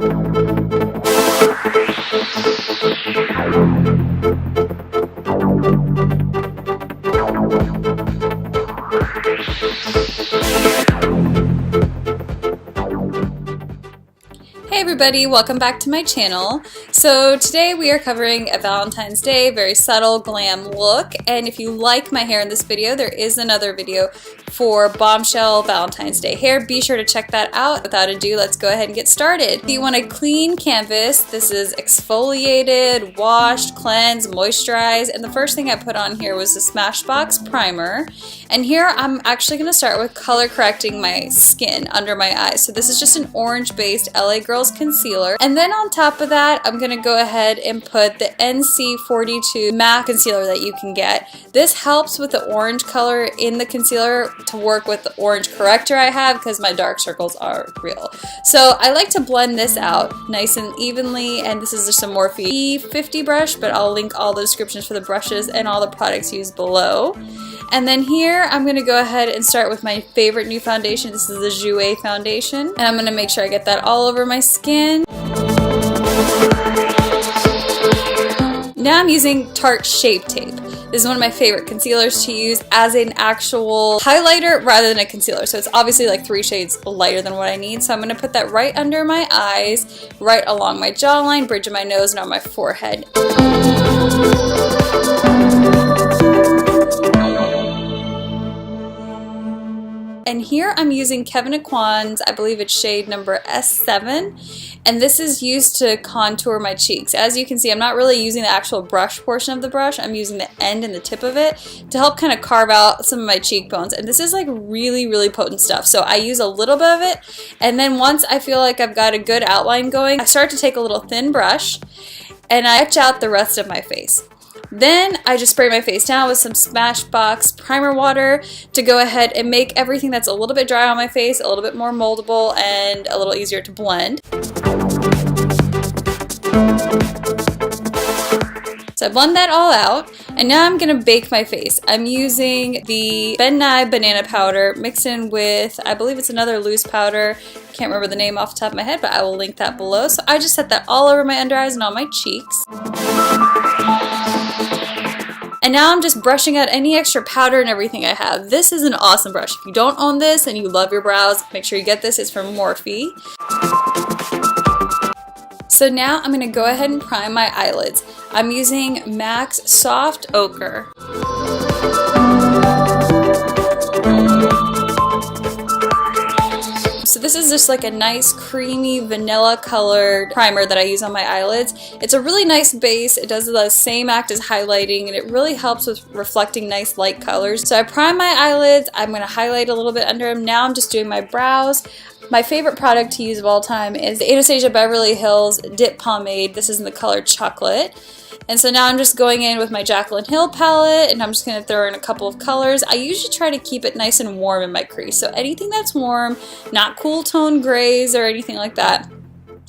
Hey everybody, welcome back to my channel. So today we are covering a Valentine's Day, very subtle glam look, and if you like my hair in this video, there is another video for Bombshell Valentine's Day hair. Be sure to check that out. Without ado, let's go ahead and get started. If you want a clean canvas, this is exfoliated, washed, cleansed, moisturized, and the first thing I put on here was the Smashbox primer. And here I'm actually going to start with color correcting my skin under my eyes. So this is just an orange based LA Girls concealer. And then on top of that, I'm going to go ahead and put the NC42 matte concealer that you can get. This helps with the orange color in the concealer to work with the orange corrector I have because my dark circles are real. So I like to blend this out nice and evenly, and this is just a Morphe E50 brush, but I'll link all the descriptions for the brushes and all the products used below. And then here I'm going to go ahead and start with my favorite new foundation. This is the Jouer foundation, and I'm going to make sure I get that all over my skin. Now I'm using Tarte Shape Tape. This is one of my favorite concealers to use as an actual highlighter rather than a concealer. So it's obviously like 3 shades lighter than what I need. So I'm going to put that right under my eyes, right along my jawline, bridge of my nose, and on my forehead. And here I'm using Kevyn Aucoin's, I believe it's shade number S7, and this is used to contour my cheeks. As you can see, I'm not really using the actual brush portion of the brush, I'm using the end and the tip of it to help kind of carve out some of my cheekbones. And this is like really potent stuff. So I use a little bit of it, and then once I feel like I've got a good outline going, I start to take a little thin brush and I etch out the rest of my face. Then I just spray my face down with some Smashbox primer water to go ahead and make everything that's a little bit dry on my face a little bit more moldable and a little easier to blend. So I blend that all out, and now I'm going to bake my face. I'm using the Ben Nye banana powder mixed in with, I believe it's another loose powder. Can't remember the name off the top of my head, but I will link that below. So I just set that all over my under eyes and on my cheeks. And now I'm just brushing out any extra powder and everything I have. This is an awesome brush. If you don't own this and you love your brows, make sure you get this. It's from Morphe. So now I'm going to go ahead and prime my eyelids. I'm using MAC's Soft Ochre. So this is just like a nice creamy vanilla colored primer that I use on my eyelids. It's a really nice base. It does the same act as highlighting, and it really helps with reflecting nice light colors. So I prime my eyelids. I'm going to highlight a little bit under them. Now I'm just doing my brows. My favorite product to use of all time is the Anastasia Beverly Hills Dip Pomade. This is in the color Chocolate. And so now I'm just going in with my Jaclyn Hill palette, and I'm just going to throw in a couple of colors. I usually try to keep it nice and warm in my crease. So anything that's warm, not cool tone grays or anything like that.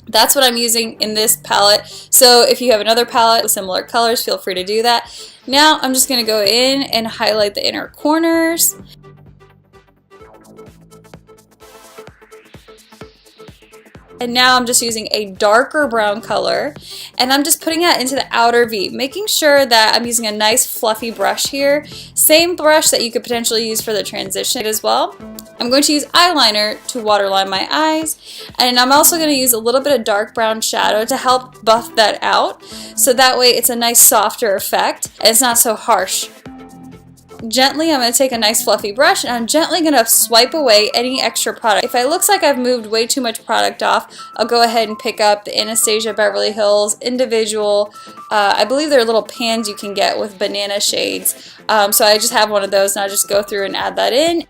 That's what I'm using in this palette. So if you have another palette with similar colors, feel free to do that. Now I'm just going to go in and highlight the inner corners. And now I'm just using a darker brown color, and I'm just putting that into the outer V, making sure that I'm using a nice fluffy brush here. Same brush that you could potentially use for the transition as well. I'm going to use eyeliner to waterline my eyes, and I'm also going to use a little bit of dark brown shadow to help buff that out, so that way it's a nice softer effect and it's not so harsh. Gently, I'm going to take a nice fluffy brush, and I'm gently going to swipe away any extra product. If it looks like I've moved way too much product off, I'll go ahead and pick up the Anastasia Beverly Hills individual, I believe they're little pans you can get with banana shades. So I just have one of those, and I just go through and add that in.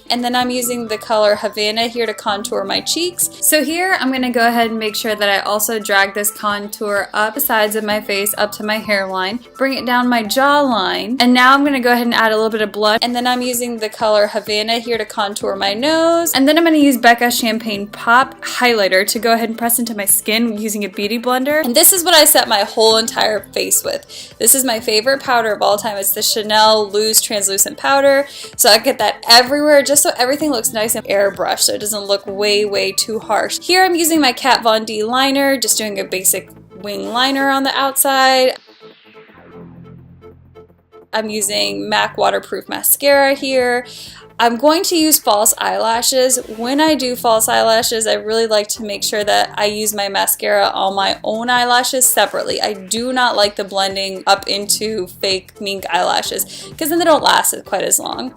And then I'm using the color Havana here to contour my cheeks. So here I'm going to go ahead and make sure that I also drag this contour up the sides of my face, up to my hairline, bring it down my jawline, and now I'm going to go ahead and add a little bit of blush. And then I'm using the color Havana here to contour my nose. And then I'm going to use Becca Champagne Pop highlighter to go ahead and press into my skin using a beauty blender. And this is what I set my whole entire face with. This is my favorite powder of all time. It's the Chanel Loose Translucent Powder. So I get that everywhere just just so everything looks nice and airbrushed so it doesn't look way too harsh. Here I'm using my Kat Von D liner, just doing a basic wing liner on the outside. I'm using MAC waterproof mascara here. I'm going to use false eyelashes. When I do false eyelashes, I really like to make sure that I use my mascara on my own eyelashes separately. I do not like the blending up into fake mink eyelashes because then they don't last quite as long.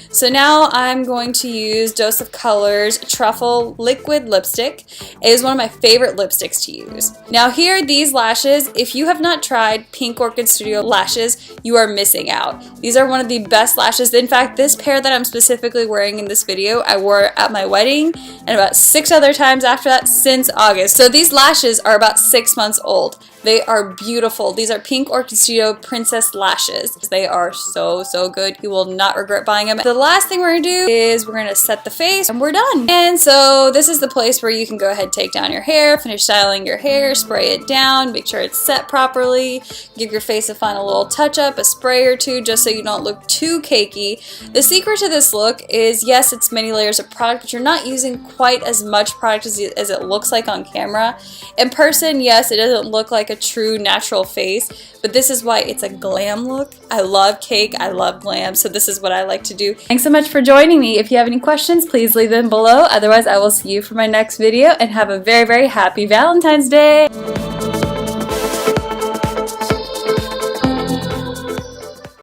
So now I'm going to use Dose of Colors Truffle Liquid Lipstick. It is one of my favorite lipsticks to use. Now here, these lashes, if you have not tried Pink Orchid Studio lashes, you are missing out. These are one of the best lashes. In fact, this pair that I'm specifically wearing in this video, I wore at my wedding and about 6 other times after that since August. So these lashes are about 6 months old. They are beautiful. These are Pink Orchid Studio Princess Lashes. They are so good. You will not regret buying them. The last thing we're going to do is we're going to set the face and we're done. And so this is the place where you can go ahead and take down your hair, finish styling your hair, spray it down, make sure it's set properly, give your face a final little touch up, a spray or two just so you don't look too cakey. The secret to this look is, yes, it's many layers of product, but you're not using quite as much product as it looks like on camera. In person, yes, it doesn't look like a true natural face, but this is why it's a glam look. I love cake, I love glam, so this is what I like to do. Thanks so much for joining me. If you have any questions, please leave them below. Otherwise, I will see you for my next video, and have a very happy Valentine's Day.